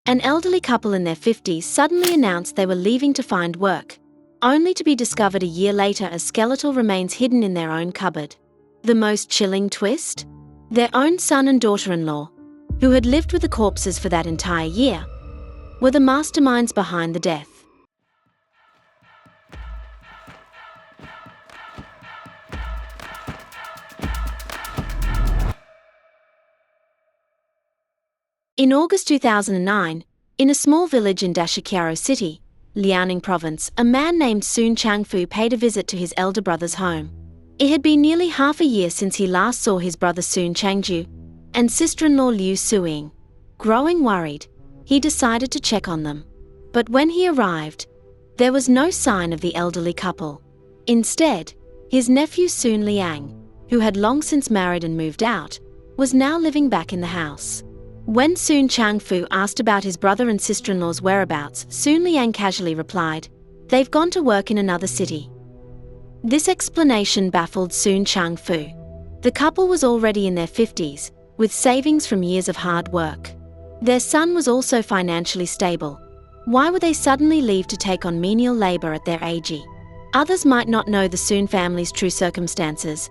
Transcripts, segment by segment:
An elderly couple in their 50s suddenly announced they were leaving to find work, only to be discovered a year later as skeletal remains hidden in their own cupboard. The most chilling twist? Their own son and daughter-in-law, who had lived with the corpses for that entire year, were the masterminds behind the death. In August 2009, in a small village in Dashikyaro City, Liaoning province, a man named Soon Chang-fu paid a visit to his elder brother's home. It had been nearly half a year since he last saw his brother Soon Changju and sister-in-law Liu Suing. Growing worried, he decided to check on them. But when he arrived, there was no sign of the elderly couple. Instead, his nephew Soon Liang, who had long since married and moved out, was now living back in the house. When Soon Chang-fu asked about his brother and sister-in-law's whereabouts, Soon Liang casually replied, "They've gone to work in another city." This explanation baffled Soon Chang-fu. The couple was already in their 50s, with savings from years of hard work. Their son was also financially stable. Why would they suddenly leave to take on menial labor at their age? Others might not know the Soon family's true circumstances,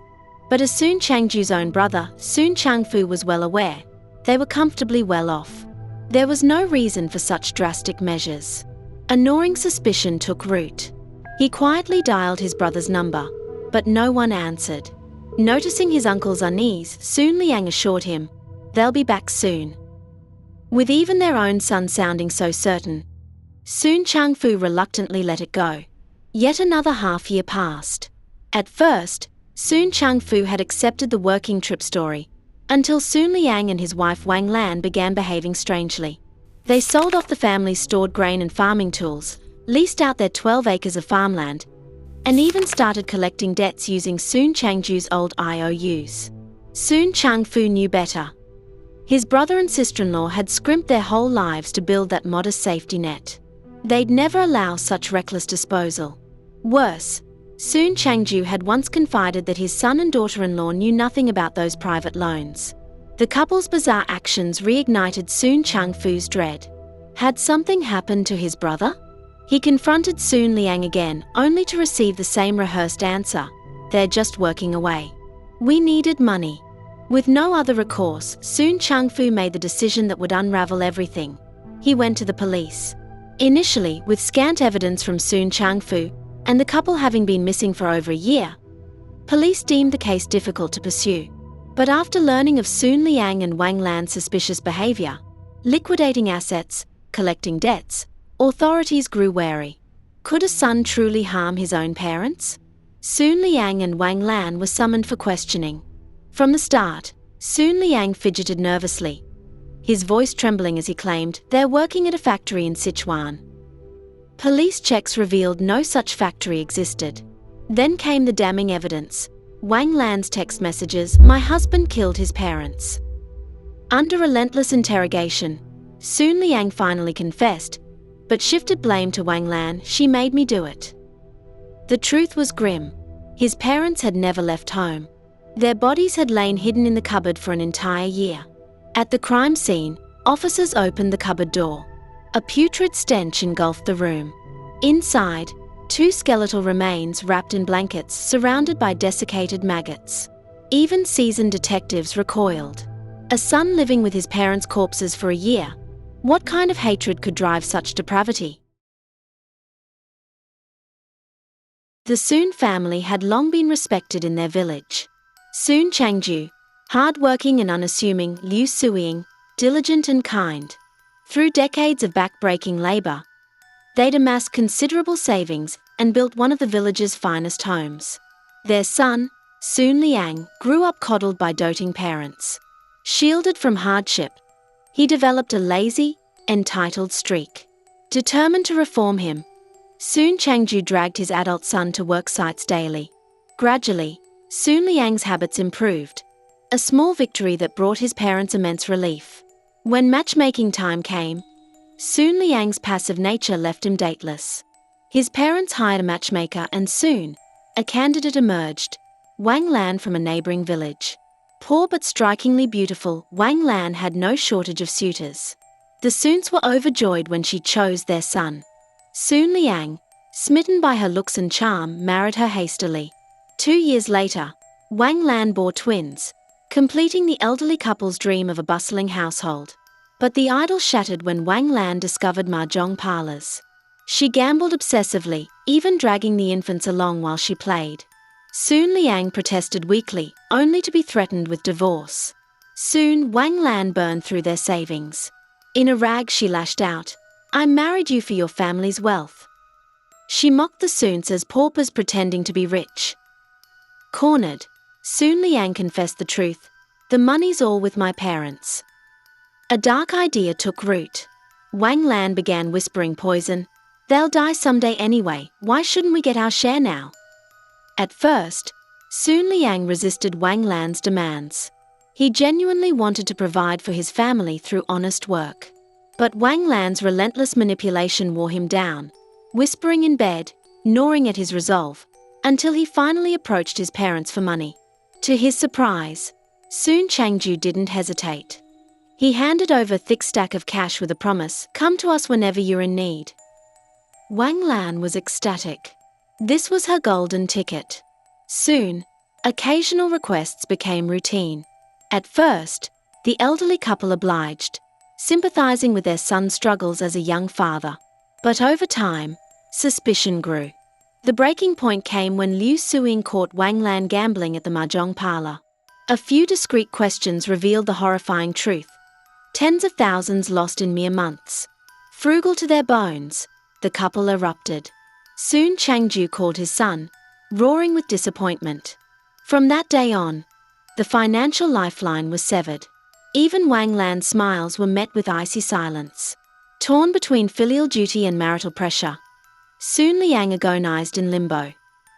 but as Soon Changju's own brother, Soon Chang-fu was well aware. They were comfortably well off. There was no reason for such drastic measures. A gnawing suspicion took root. He quietly dialed his brother's number, but no one answered. Noticing his uncle's unease, Soon Liang assured him, "They'll be back soon." With even their own son sounding so certain, Soon Chang-fu reluctantly let it go. Yet another half-year passed. At first, Soon Chang-fu had accepted the working trip story, until Soon Liang and his wife Wang Lan began behaving strangely. They sold off the family's stored grain and farming tools, leased out their 12 acres of farmland, and even started collecting debts using Soon Changju's old IOUs. Soon Chang-fu knew better. His brother and sister-in-law had scrimped their whole lives to build that modest safety net. They'd never allow such reckless disposal. Worse, Soon Changju had once confided that his son and daughter-in-law knew nothing about those private loans. The couple's bizarre actions reignited Soon Chang-fu's dread. Had something happened to his brother? He confronted Soon Liang again, only to receive the same rehearsed answer: "They're just working away. We needed money." With no other recourse, Soon Chang-fu made the decision that would unravel everything. He went to the police. Initially, with scant evidence from Soon Chang-fu, and the couple having been missing for over a year, police deemed the case difficult to pursue. But after learning of Soon Liang and Wang Lan's suspicious behavior, liquidating assets, collecting debts, authorities grew wary. Could a son truly harm his own parents? Soon Liang and Wang Lan were summoned for questioning. From the start, Soon Liang fidgeted nervously, his voice trembling as he claimed they're working at a factory in Sichuan. Police checks revealed no such factory existed. Then came the damning evidence: Wang Lan's text messages, "My husband killed his parents." Under relentless interrogation, Soon Liang finally confessed, but shifted blame to Wang Lan. "She made me do it." The truth was grim. His parents had never left home. Their bodies had lain hidden in the cupboard for an entire year. At the crime scene, officers opened the cupboard door. A putrid stench engulfed the room. Inside, 2 skeletal remains wrapped in blankets surrounded by desiccated maggots. Even seasoned detectives recoiled. A son living with his parents' corpses for a year. What kind of hatred could drive such depravity? The Soon family had long been respected in their village. Soon Changju, hard-working and unassuming; Liu Suing, diligent and kind. Through decades of back-breaking labor, they'd amassed considerable savings and built one of the village's finest homes. Their son, Soon Liang, grew up coddled by doting parents. Shielded from hardship, he developed a lazy, entitled streak. Determined to reform him, Soon Changju dragged his adult son to work sites daily. Gradually, Soon Liang's habits improved, a small victory that brought his parents immense relief. When matchmaking time came, Soon Liang's passive nature left him dateless. His parents hired a matchmaker and soon, a candidate emerged: Wang Lan from a neighboring village. Poor but strikingly beautiful, Wang Lan had no shortage of suitors. The Soons were overjoyed when she chose their son. Soon Liang, smitten by her looks and charm, married her hastily. 2 years later, Wang Lan bore twins, completing the elderly couple's dream of a bustling household. But the idyll shattered when Wang Lan discovered mahjong parlors. She gambled obsessively, even dragging the infants along while she played. Soon Liang protested weakly, only to be threatened with divorce. Soon Wang Lan burned through their savings. In a rag she lashed out, "I married you for your family's wealth." She mocked the Soons as paupers pretending to be rich. Cornered, Soon Liang confessed the truth, "The money's all with my parents." A dark idea took root. Wang Lan began whispering poison. "They'll die someday anyway, why shouldn't we get our share now?" At first, Soon Liang resisted Wang Lan's demands. He genuinely wanted to provide for his family through honest work. But Wang Lan's relentless manipulation wore him down, whispering in bed, gnawing at his resolve, until he finally approached his parents for money. To his surprise, Soon Changju didn't hesitate. He handed over a thick stack of cash with a promise, "Come to us whenever you're in need." Wang Lan was ecstatic. This was her golden ticket. Soon, occasional requests became routine. At first, the elderly couple obliged, sympathizing with their son's struggles as a young father. But over time, suspicion grew. The breaking point came when Liu Suing caught Wang Lan gambling at the mahjong parlor. A few discreet questions revealed the horrifying truth. Tens of thousands lost in mere months. Frugal to their bones, the couple erupted. Soon Changju called his son, roaring with disappointment. From that day on, the financial lifeline was severed. Even Wang Lan's smiles were met with icy silence. Torn between filial duty and marital pressure, Soon Liang agonized in limbo.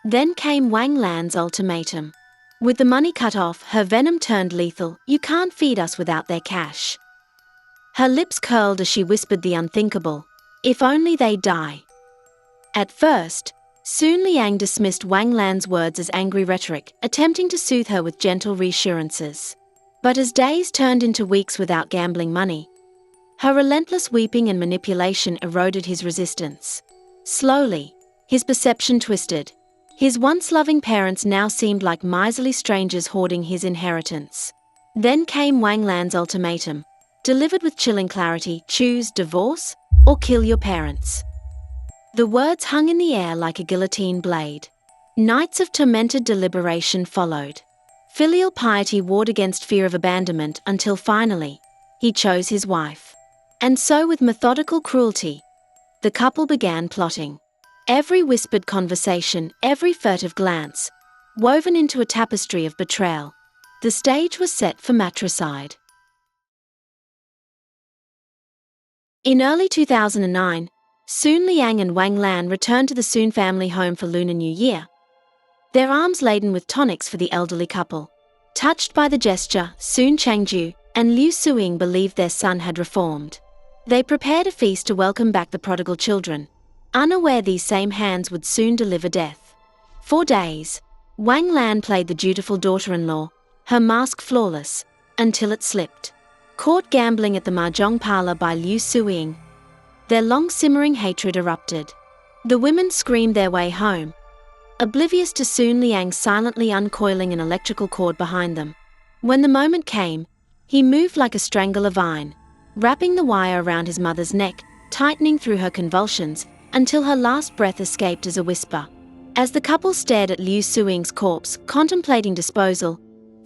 Then came Wang Lan's ultimatum. With the money cut off, her venom turned lethal. "You can't feed us without their cash." Her lips curled as she whispered the unthinkable, "If only they die." At first, Soon Liang dismissed Wang Lan's words as angry rhetoric, attempting to soothe her with gentle reassurances. But as days turned into weeks without gambling money, her relentless weeping and manipulation eroded his resistance. Slowly, his perception twisted. His once loving parents now seemed like miserly strangers hoarding his inheritance. Then came Wang Lan's ultimatum, delivered with chilling clarity: "Choose divorce or kill your parents." The words hung in the air like a guillotine blade. Nights of tormented deliberation followed. Filial piety warred against fear of abandonment until finally, he chose his wife. And so with methodical cruelty, the couple began plotting. Every whispered conversation, every furtive glance, woven into a tapestry of betrayal. The stage was set for matricide. In early 2009, Soon Liang and Wang Lan returned to the Soon family home for Lunar New Year, their arms laden with tonics for the elderly couple. Touched by the gesture, Soon Changju and Liu Suing believed their son had reformed. They prepared a feast to welcome back the prodigal children, unaware these same hands would soon deliver death. For days, Wang Lan played the dutiful daughter-in-law, her mask flawless, until it slipped. Caught gambling at the mahjong parlor by Liu Suing, their long-simmering hatred erupted. The women screamed their way home, oblivious to Soon Liang silently uncoiling an electrical cord behind them. When the moment came, he moved like a strangler vine, wrapping the wire around his mother's neck, tightening through her convulsions, until her last breath escaped as a whisper. As the couple stared at Liu Suing's corpse, contemplating disposal,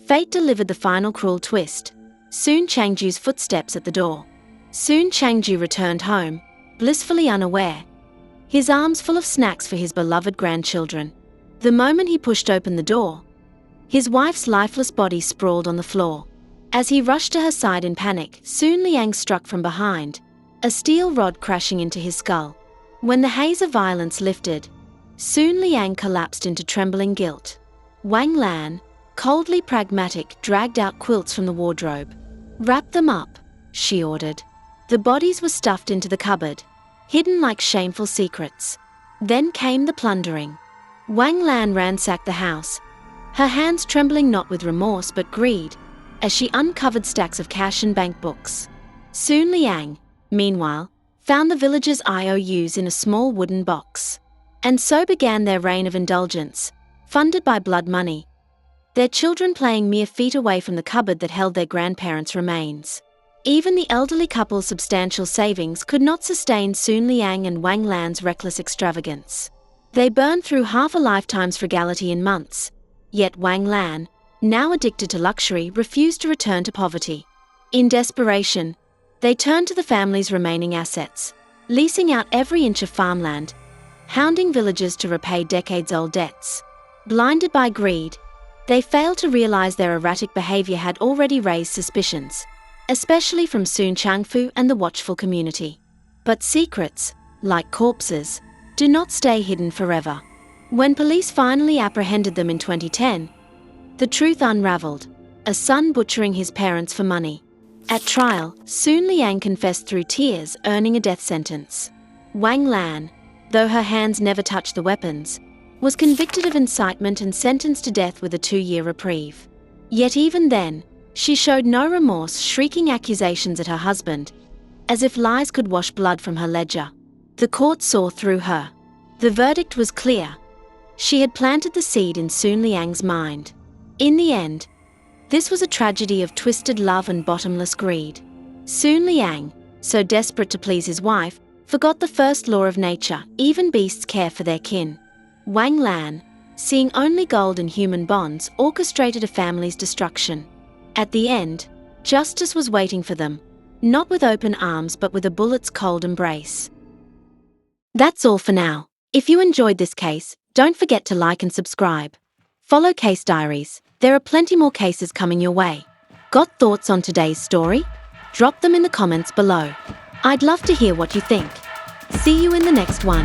fate delivered the final cruel twist. Soon Changju's footsteps at the door. Soon Changju returned home, blissfully unaware, his arms full of snacks for his beloved grandchildren. The moment he pushed open the door, his wife's lifeless body sprawled on the floor. As he rushed to her side in panic, Soon Liang struck from behind, a steel rod crashing into his skull. When the haze of violence lifted, Soon Liang collapsed into trembling guilt. Wang Lan, coldly pragmatic, dragged out quilts from the wardrobe. "Wrap them up," she ordered. The bodies were stuffed into the cupboard, hidden like shameful secrets. Then came the plundering. Wang Lan ransacked the house, her hands trembling not with remorse but greed, as she uncovered stacks of cash and bank books. Soon Liang, meanwhile, found the villagers' IOUs in a small wooden box. And so began their reign of indulgence, funded by blood money, their children playing mere feet away from the cupboard that held their grandparents' remains. Even the elderly couple's substantial savings could not sustain Sun Liang and Wang Lan's reckless extravagance. They burned through half a lifetime's frugality in months, yet Wang Lan, now addicted to luxury, refused to return to poverty. In desperation, they turned to the family's remaining assets, leasing out every inch of farmland, hounding villagers to repay decades-old debts. Blinded by greed, they failed to realize their erratic behavior had already raised suspicions, especially from Sun Changfu and the watchful community. But secrets, like corpses, do not stay hidden forever. When police finally apprehended them in 2010, the truth unraveled: a son butchering his parents for money. At trial, Sun Liang confessed through tears, earning a death sentence. Wang Lan, though her hands never touched the weapons, was convicted of incitement and sentenced to death with a 2-year reprieve. Yet even then, she showed no remorse, shrieking accusations at her husband, as if lies could wash blood from her ledger. The court saw through her. The verdict was clear. She had planted the seed in Sun Liang's mind. In the end, this was a tragedy of twisted love and bottomless greed. Sun Liang, so desperate to please his wife, forgot the first law of nature: even beasts care for their kin. Wang Lan, seeing only gold and human bonds, orchestrated a family's destruction. At the end, justice was waiting for them, not with open arms but with a bullet's cold embrace. That's all for now. If you enjoyed this case, don't forget to like and subscribe. Follow Case Diaries. There are plenty more cases coming your way. Got thoughts on today's story? Drop them in the comments below. I'd love to hear what you think. See you in the next one.